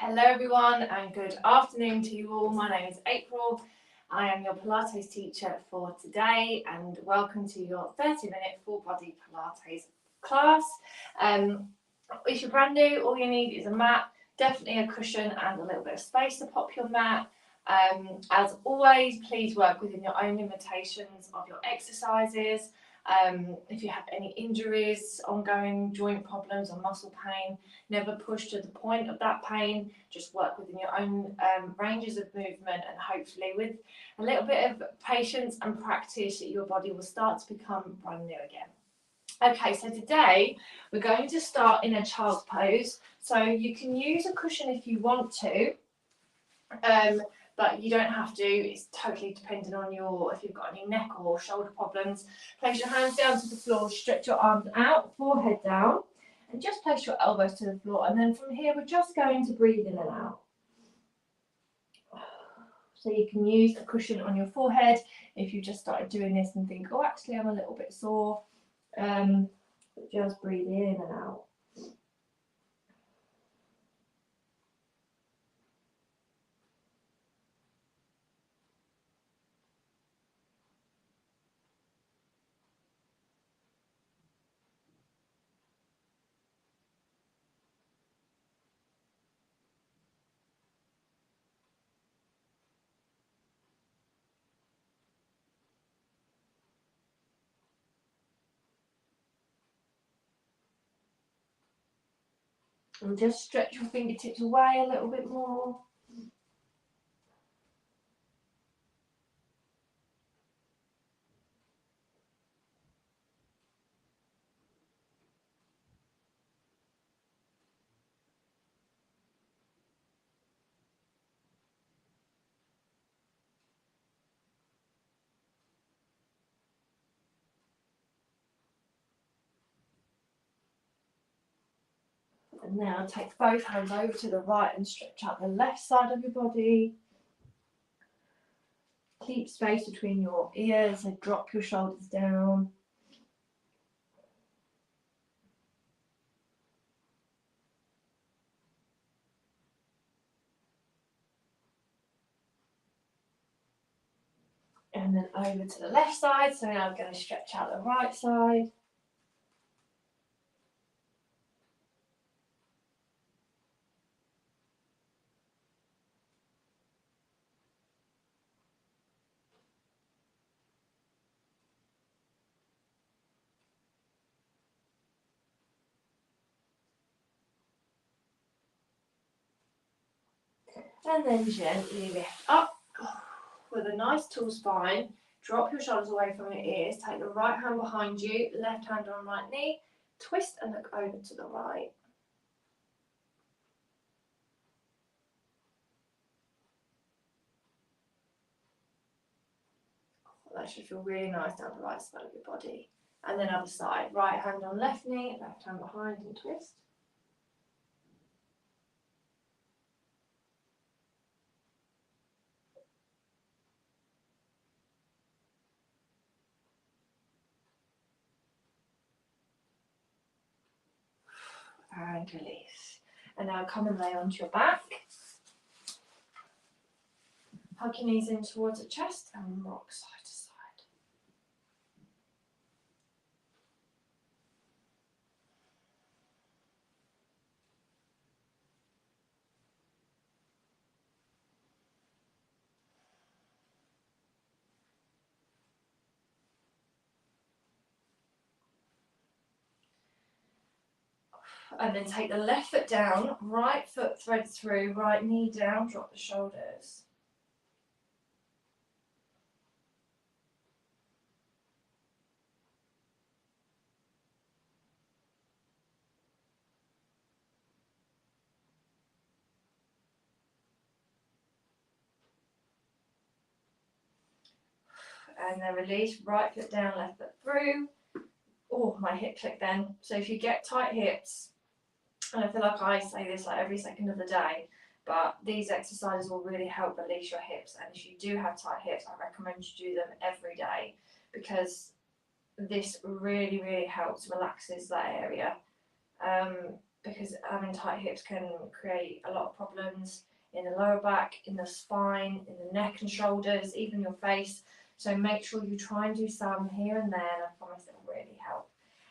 Hello everyone and good afternoon to you all. My name is April. I am your Pilates teacher for today and welcome to your 30-minute full body Pilates class. If you're brand new, all you need is a mat, definitely a cushion and a little bit of space to pop your mat. As always, please work within your own limitations of your exercises. If you have any injuries, ongoing joint problems or muscle pain, never push to the point of that pain. Just work within your own ranges of movement, and hopefully with a little bit of patience and practice, your body will start to become brand new again. Okay, so today we're going to start in a child's pose. So you can use a cushion if you want to, but you don't have to. It's totally dependent on if you've got any neck or shoulder problems. Place your hands down to the floor, stretch your arms out, forehead down, and just place your elbows to the floor. And then from here, we're just going to breathe in and out. So you can use a cushion on your forehead if you just started doing this and think, oh, actually, I'm a little bit sore. Just breathe in and out. And just stretch your fingertips away a little bit more. And now take both hands over to the right and stretch out the left side of your body. Keep space between your ears and drop your shoulders down. And then over to the left side. So now I'm going to stretch out the right side. And then gently lift up with a nice tall spine. Drop your shoulders away from your ears. Take the right hand behind you, left hand on right knee. Twist and look over to the right. That should feel really nice down the right side of your body. And then other side. Right hand on left knee, left hand behind and twist. And release. And now come and lay onto your back. Hug your knees in towards the chest and rock side to side. And then take the left foot down, right foot thread through, right knee down, drop the shoulders. And then release, right foot down, left foot through. Oh, my hip clicked then. So if you get tight hips, and I feel like I say this like every second of the day, but these exercises will really help release your hips. And if you do have tight hips, I recommend you do them every day because this really, really helps, relaxes that area. because having tight hips can create a lot of problems in the lower back, in the spine, in the neck and shoulders, even your face. So make sure you try and do some here and there, and I promise it will really help.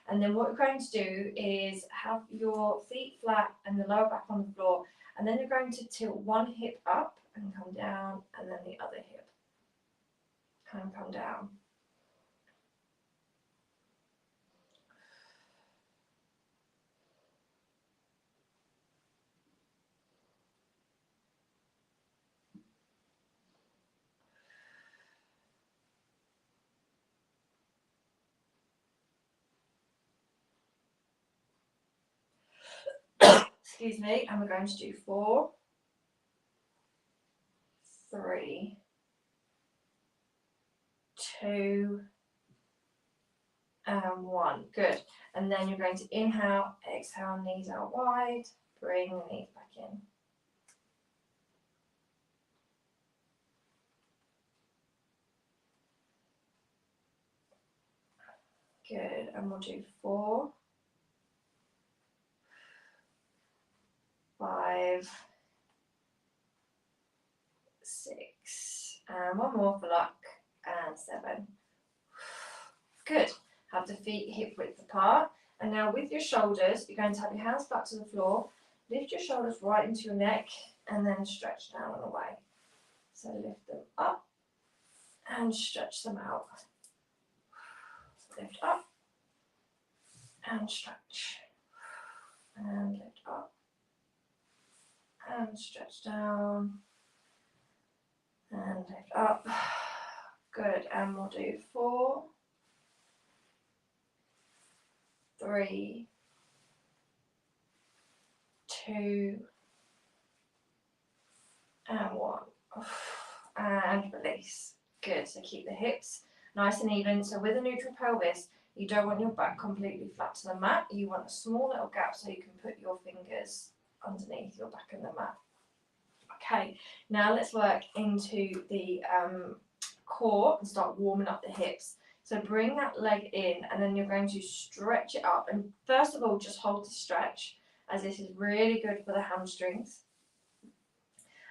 And then what you're going to do is have your feet flat and the lower back on the floor, and then you're going to tilt one hip up and come down, and then the other hip and come down. Excuse me, and we're going to do 4, 3, 2, and 1. Good. And then you're going to inhale, exhale, knees out wide, bring the knees back in. Good, and we'll do 4, 5, 6, and one more for luck, and 7. Good. Have the feet hip width apart, and now with your shoulders, you're going to have your hands back to the floor, lift your shoulders right into your neck, and then stretch down and away. So lift them up and stretch them out. Lift up and stretch, and lift up and stretch down, and lift up. Good, and we'll do 4, 3, 2, and 1, and release. Good, so keep the hips nice and even. So with a neutral pelvis, you don't want your back completely flat to the mat. You want a small little gap so you can put your fingers underneath your back in the mat. Okay, now let's work into the core and start warming up the hips. So bring that leg in, and then you're going to stretch it up. And first of all, just hold the stretch, as this is really good for the hamstrings.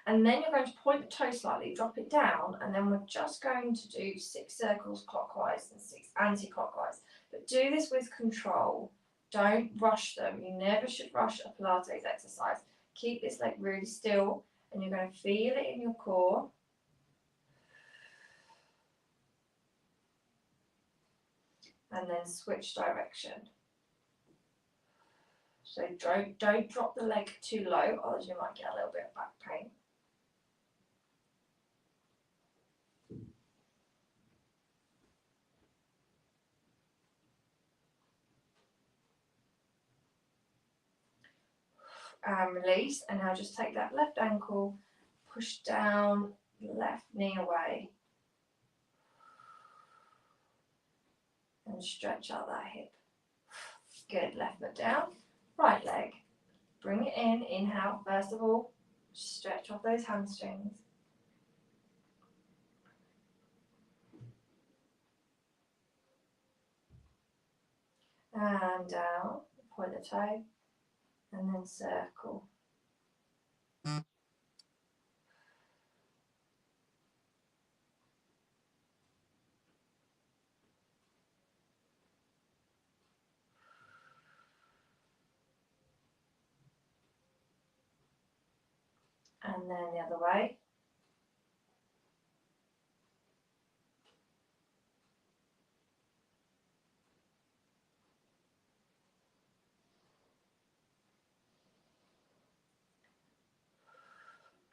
And then you're going to point the toe slightly, drop it down, and then we're just going to do 6 circles clockwise and 6 anti-clockwise. But do this with control. Don't rush them. You never should rush a Pilates exercise. Keep this leg really still, and you're going to feel it in your core. And then switch direction. So don't drop the leg too low, or you might get a little bit of back pain. And release, and now just take that left ankle, push down, left knee away, and stretch out that hip. Good, left foot down, right leg, bring it in, inhale first of all, stretch off those hamstrings. And down, point the toe, and then circle. And then the other way.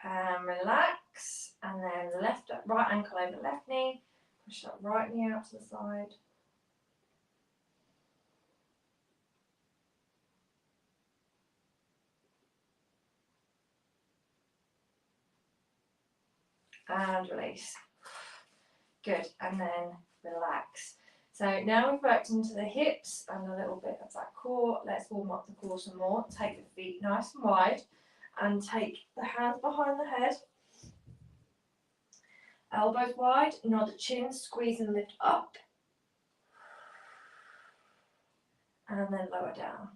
And relax, and then right ankle over left knee, push that right knee out to the side. And release. Good, and then relax. So now we've worked into the hips and a little bit of that core. Let's warm up the core some more. Take the feet nice and wide, and take the hands behind the head. Elbows wide, nod the chin, squeeze and lift up. And then lower down.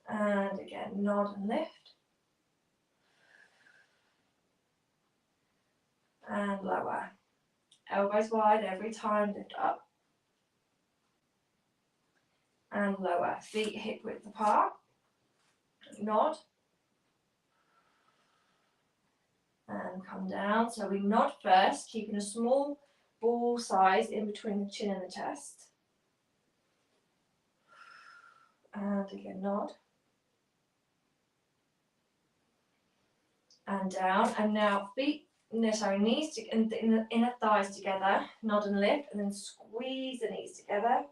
And again, nod and lift. And lower. Elbows wide every time, lift up. And lower. Feet hip width apart. Nod. And come down. So we nod first, keeping a small ball size in between the chin and the chest. And again, nod. And down. And now feet, no, sorry, knees and inner thighs together. Nod and lift. And then squeeze the knees together.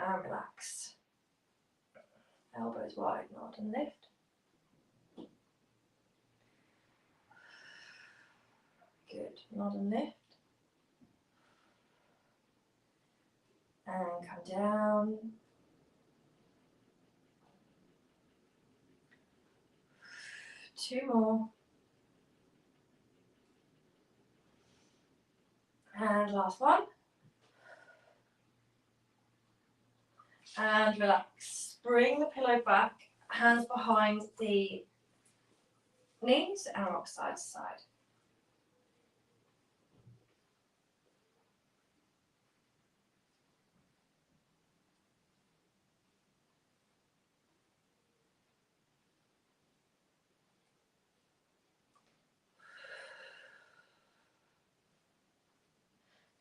And relax. Elbows wide, nod and lift. Good. Nod and lift. And come down. Two more. And last one. And relax. Bring the pillow back, hands behind the knees and rock side to side.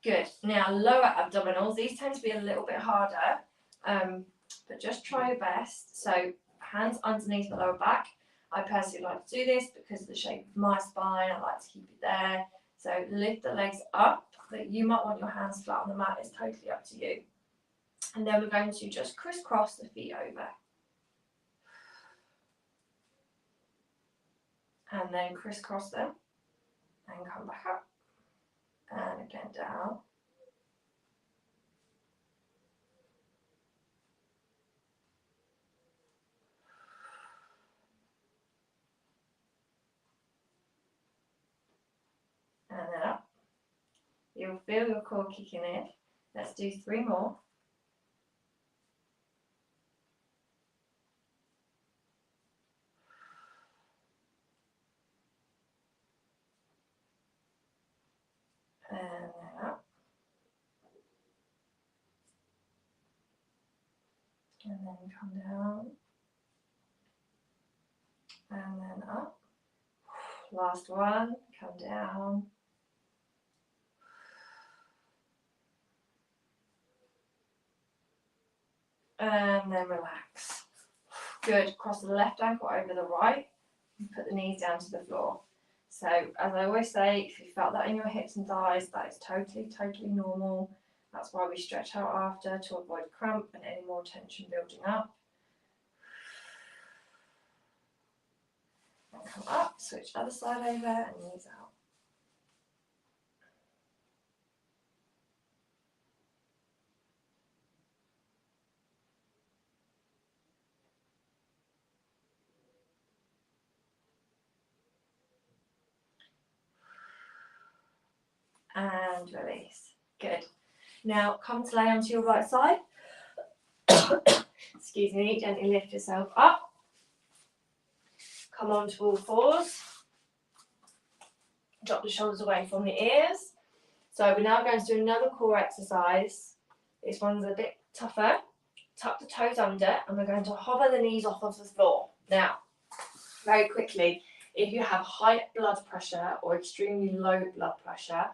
Good. Now lower abdominals. These tend to be a little bit harder, but just try your best. So hands underneath the lower back. I personally like to do this because of the shape of my spine. I like to keep it there. So lift the legs up, but you might want your hands flat on the mat. It's totally up to you. And then we're going to just crisscross the feet over. And then crisscross them and come back up. And again down. And then up. You'll feel your core kicking in. Let's do 3 more. And then up. And then come down. And then up. Last one. Come down. And then relax. Good. Cross the left ankle over the right. And put the knees down to the floor. So, as I always say, if you felt that in your hips and thighs, that is totally, totally normal. That's why we stretch out after, to avoid cramp and any more tension building up. And come up, switch other side over and knees out. And release. Good. Now come to lay onto your right side. Excuse me, gently lift yourself up. Come onto all fours. Drop the shoulders away from the ears. So we're now going to do another core exercise. This one's a bit tougher. Tuck the toes under and we're going to hover the knees off of the floor. Now, very quickly, if you have high blood pressure or extremely low blood pressure,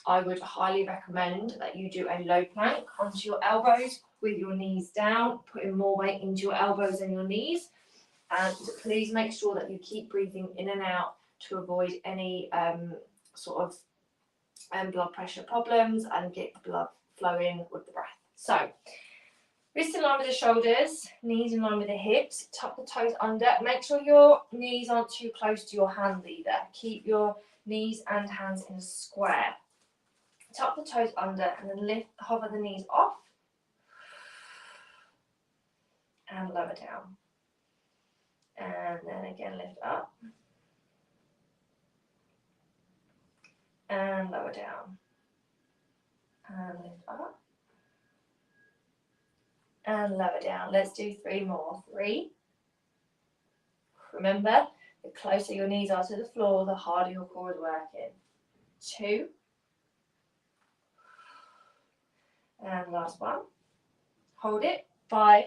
I would highly recommend that you do a low plank onto your elbows with your knees down, putting more weight into your elbows and your knees. And please make sure that you keep breathing in and out to avoid any sort of blood pressure problems and get the blood flowing with the breath. So, wrists in line with the shoulders, knees in line with the hips, tuck the toes under. Make sure your knees aren't too close to your hand either. Keep your knees and hands in a square. Tuck the toes under and then hover the knees off and lower down. And then again lift up and lower down. And lift up and lower down. Let's do 3 more. 3, Remember, the closer your knees are to the floor, the harder your core is working. 2. And last one. Hold it. 5,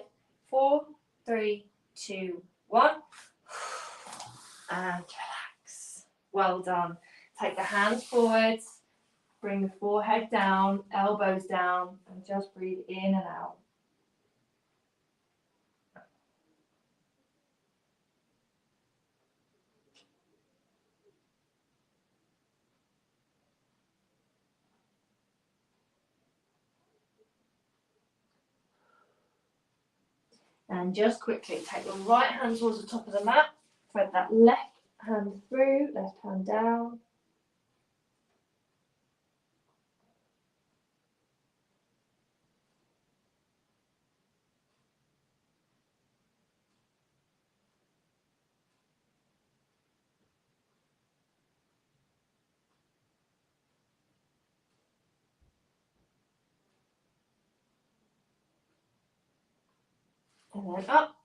4, 3, 2, 1. And relax. Well done. Take the hands forwards. Bring the forehead down, elbows down, and just breathe in and out. And just quickly take your right hand towards the top of the mat, thread that left hand through, left hand down. And then up,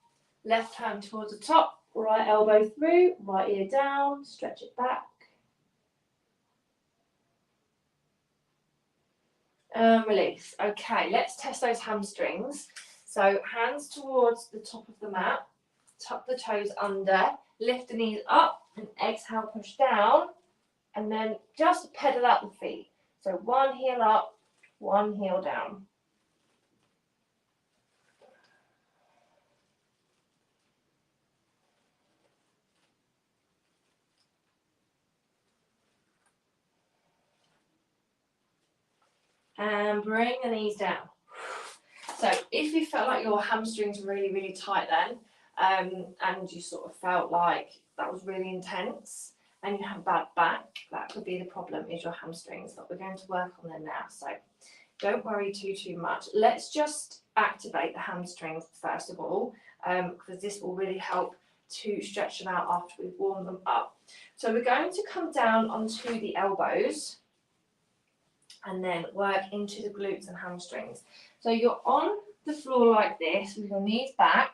left hand towards the top, right elbow through, right ear down, stretch it back. Release. Okay, let's test those hamstrings. So hands towards the top of the mat, tuck the toes under, lift the knees up, and exhale, push down, and then just pedal out the feet. So one heel up, one heel down. And bring the knees down. So if you felt like your hamstrings were really, really tight then, and you sort of felt like that was really intense, and you have a bad back, that could be the problem, is your hamstrings. But we're going to work on them now, so don't worry too much. Let's just activate the hamstrings first of all, because this will really help to stretch them out after we've warmed them up. So we're going to come down onto the elbows and then work into the glutes and hamstrings. So you're on the floor like this with your knees back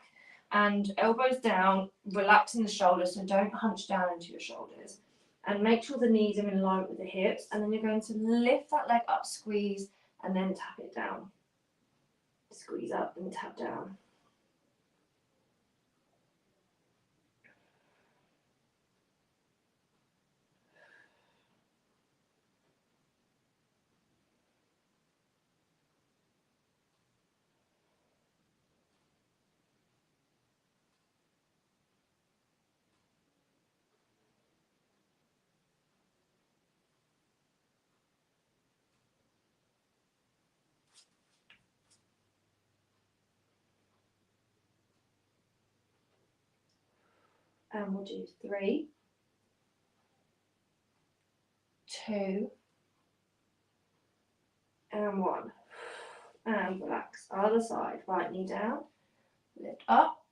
and elbows down, relaxing the shoulders, so don't hunch down into your shoulders. And make sure the knees are in line with the hips, and then you're going to lift that leg up, squeeze, and then tap it down. Squeeze up and tap down. And we'll do 3, 2, and 1. And relax. Other side. Right knee down. Lift up.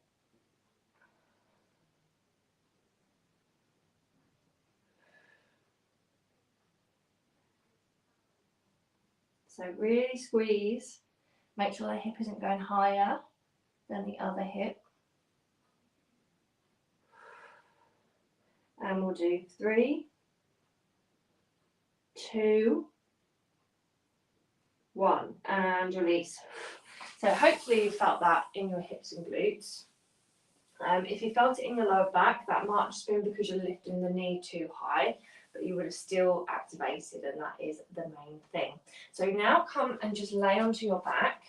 So really squeeze. Make sure the hip isn't going higher than the other hip. And we'll do 3, 2, 1, and release. So hopefully you felt that in your hips and glutes. If you felt it in your lower back, that might have just been because you're lifting the knee too high, but you would have still activated, and that is the main thing. So now come and just lay onto your back.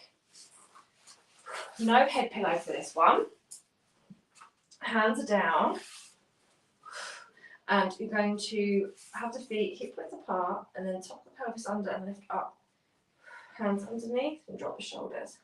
No head pillow for this one. Hands are down. And you're going to have the feet hip width apart, and then top the pelvis under and lift up. Hands underneath and drop the shoulders.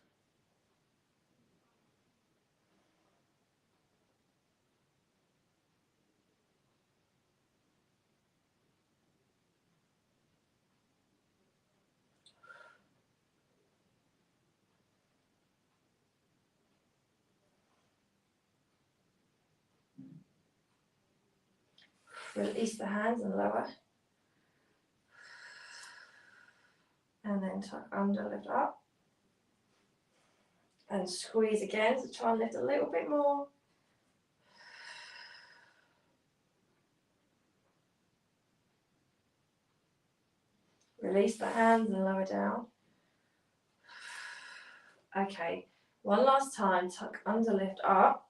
Release the hands and lower. And then tuck under, lift up. And squeeze again, so try and lift a little bit more. Release the hands and lower down. Okay, one last time, tuck under, lift up,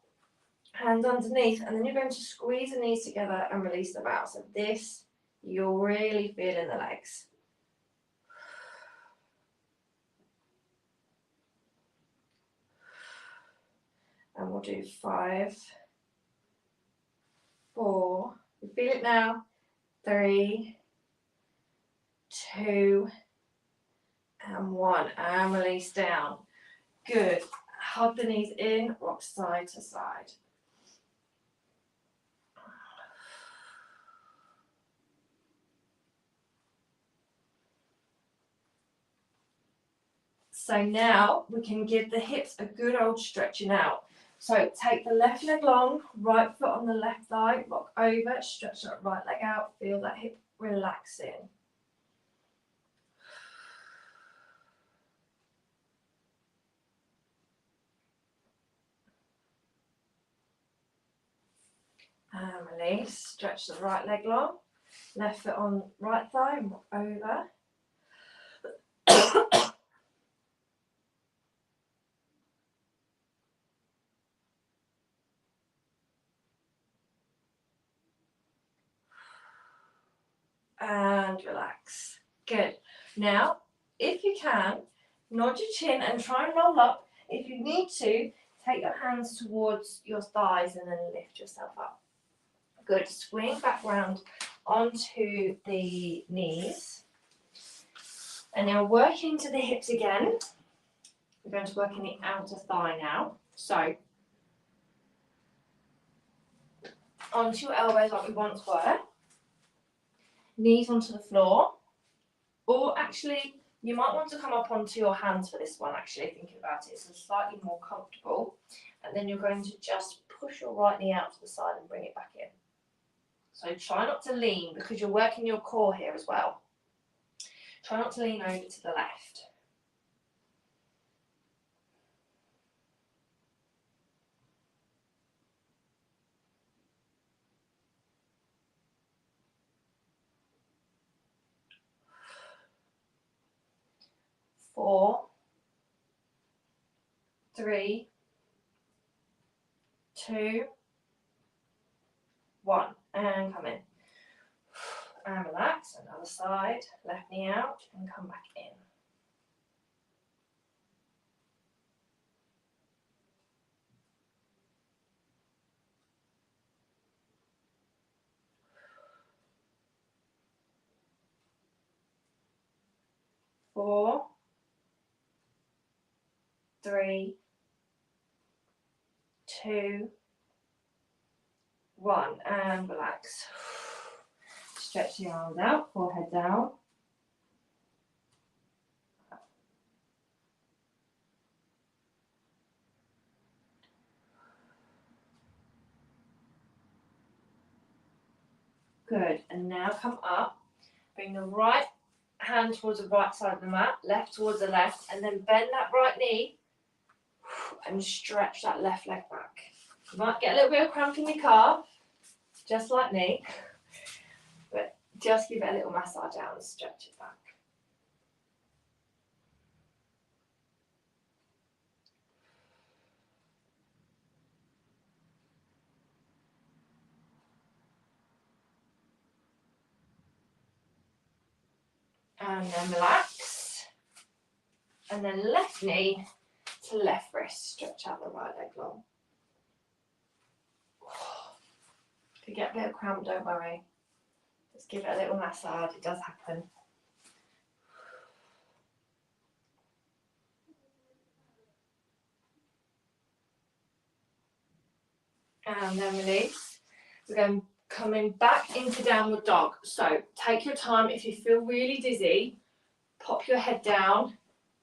hands underneath, and then you're going to squeeze the knees together and release them out. So this, you'll really feel in the legs. And we'll do 5, 4, you feel it now, 3, 2, and 1, and release down. Good. Hug the knees in, rock side to side. So now we can give the hips a good old stretching out. So take the left leg long, right foot on the left thigh, rock over, stretch that right leg out, feel that hip relaxing. And release, stretch the right leg long, left foot on right thigh, and rock over. And relax. Good. Now, if you can, nod your chin and try and roll up. If you need to, take your hands towards your thighs and then lift yourself up. Good. Swing back round onto the knees. And now work into the hips again. We're going to work in the outer thigh now. So, onto your elbows like we once were. Knees onto the floor. Or actually, you might want to come up onto your hands for this one, actually, thinking about it. So slightly more comfortable. And then you're going to just push your right knee out to the side and bring it back in. So try not to lean, because you're working your core here as well. Try not to lean over to the left. Four, 3, 2, 1, and come in. And relax, another side, left knee out, and come back in. Four, 3, 2, 1, and relax. Stretch the arms out, forehead down. Good, and now come up. Bring the right hand towards the right side of the mat, left towards the left, and then bend that right knee and stretch that left leg back. You might get a little bit of cramp in your calf, just like me, but just give it a little massage out and stretch it back. And then relax. And then left knee to left wrist. Stretch out the right leg long. If you get a bit of cramp, don't worry. Just give it a little massage. It does happen. And then release. We're going coming back into downward dog. So take your time. If you feel really dizzy, pop your head down,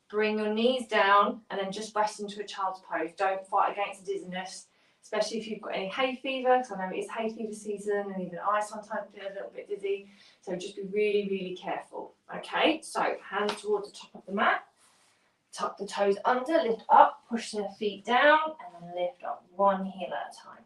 bring your knees down, and then just rest into a child's pose. Don't fight against the dizziness, especially if you've got any hay fever, because I know it is hay fever season, and even I sometimes feel a little bit dizzy. So just be really, really careful. Okay, so hands towards the top of the mat. Tuck the toes under, lift up, push the feet down, and then lift up one heel at a time.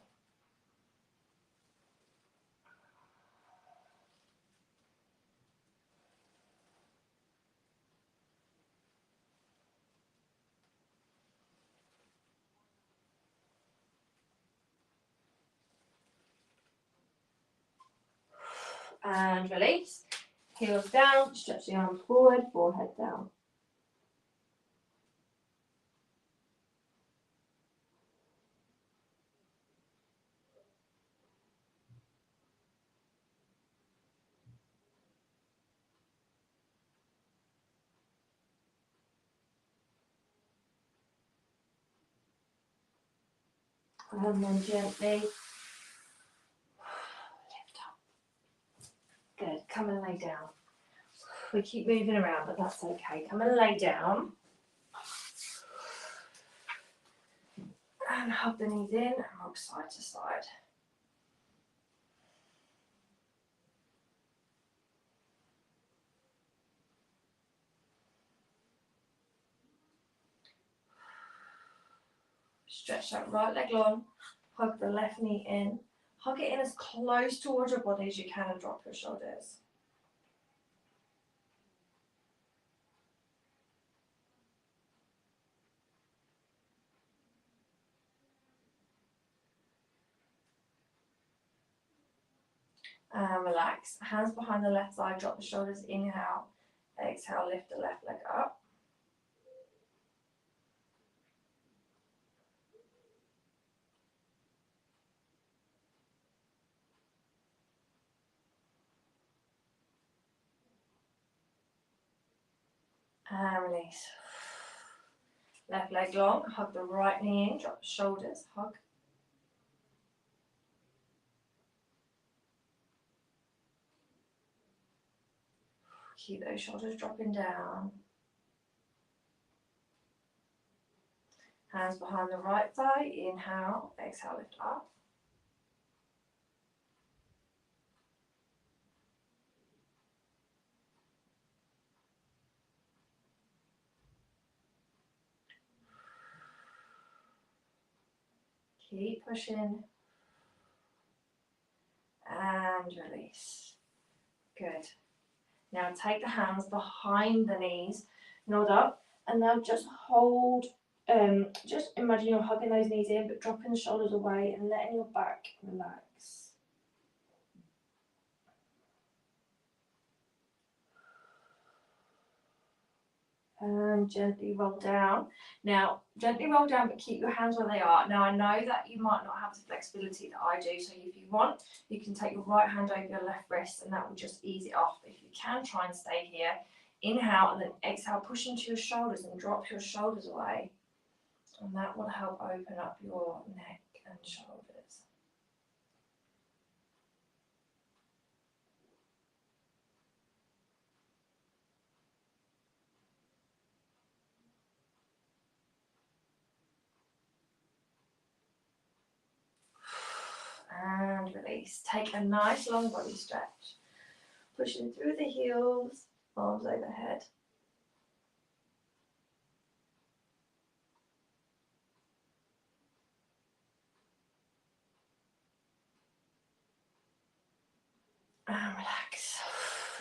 And release. Heels down, stretch the arms forward, forehead down. And then gently lift up. Good. Come and lay down. We keep moving around, but that's okay. Come and lay down. And hug the knees in and rock side to side. Stretch that right leg long. Hug the left knee in. Hug it in as close towards your body as you can and drop your shoulders. And relax. Hands behind the left side, drop the shoulders, inhale. Exhale, lift the left leg up. And release. Left leg long, hug the right knee in, drop the shoulders, hug. Keep those shoulders dropping down. Hands behind the right thigh, inhale, exhale, lift up. Keep pushing. And release. Good. Now take the hands behind the knees, nod up, and now just hold, just imagine you're hugging those knees in, but dropping the shoulders away and letting your back relax. And gently roll down. Now, gently roll down, but keep your hands where they are. Now, I know that you might not have the flexibility that I do, so if you want, you can take your right hand over your left wrist, and that will just ease it off. But if you can, try and stay here. Inhale, and then exhale, push into your shoulders and drop your shoulders away. And that will help open up your neck and shoulders. And release. Take a nice long body stretch. Pushing through the heels, arms overhead. And relax.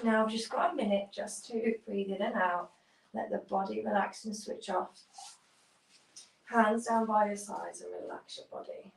Now I've just got a minute just to breathe in and out. Let the body relax and switch off. Hands down by your sides and relax your body.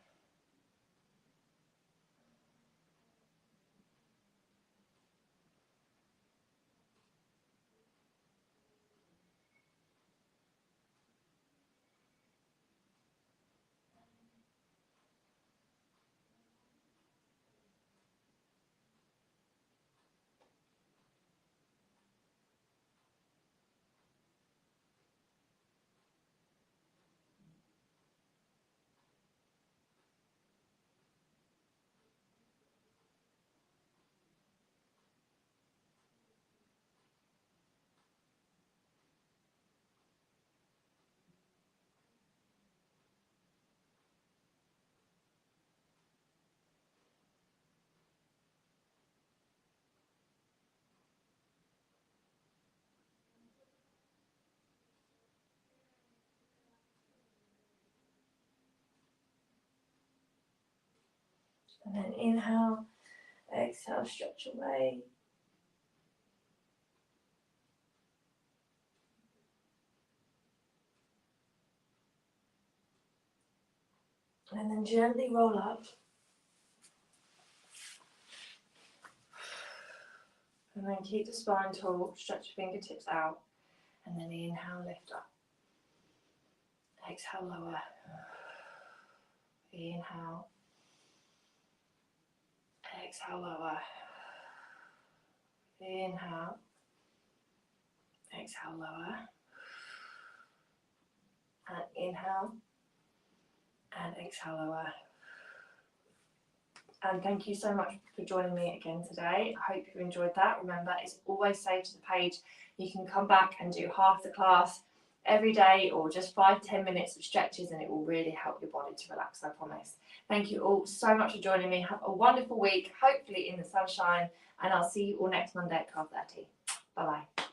And then inhale, exhale, stretch away. And then gently roll up. And then keep the spine tall, stretch your fingertips out, and then inhale, lift up. Exhale, lower. Inhale. Exhale, lower. Inhale. Exhale, lower. And inhale. And exhale, lower. And thank you so much for joining me again today. I hope you enjoyed that. Remember, it's always saved to the page. You can come back and do half the class every day, or just 5-10 minutes of stretches, and it will really help your body to relax, I promise. Thank you all so much for joining me. Have a wonderful week, hopefully in the sunshine, and I'll see you all next Monday at 12:30. Bye bye.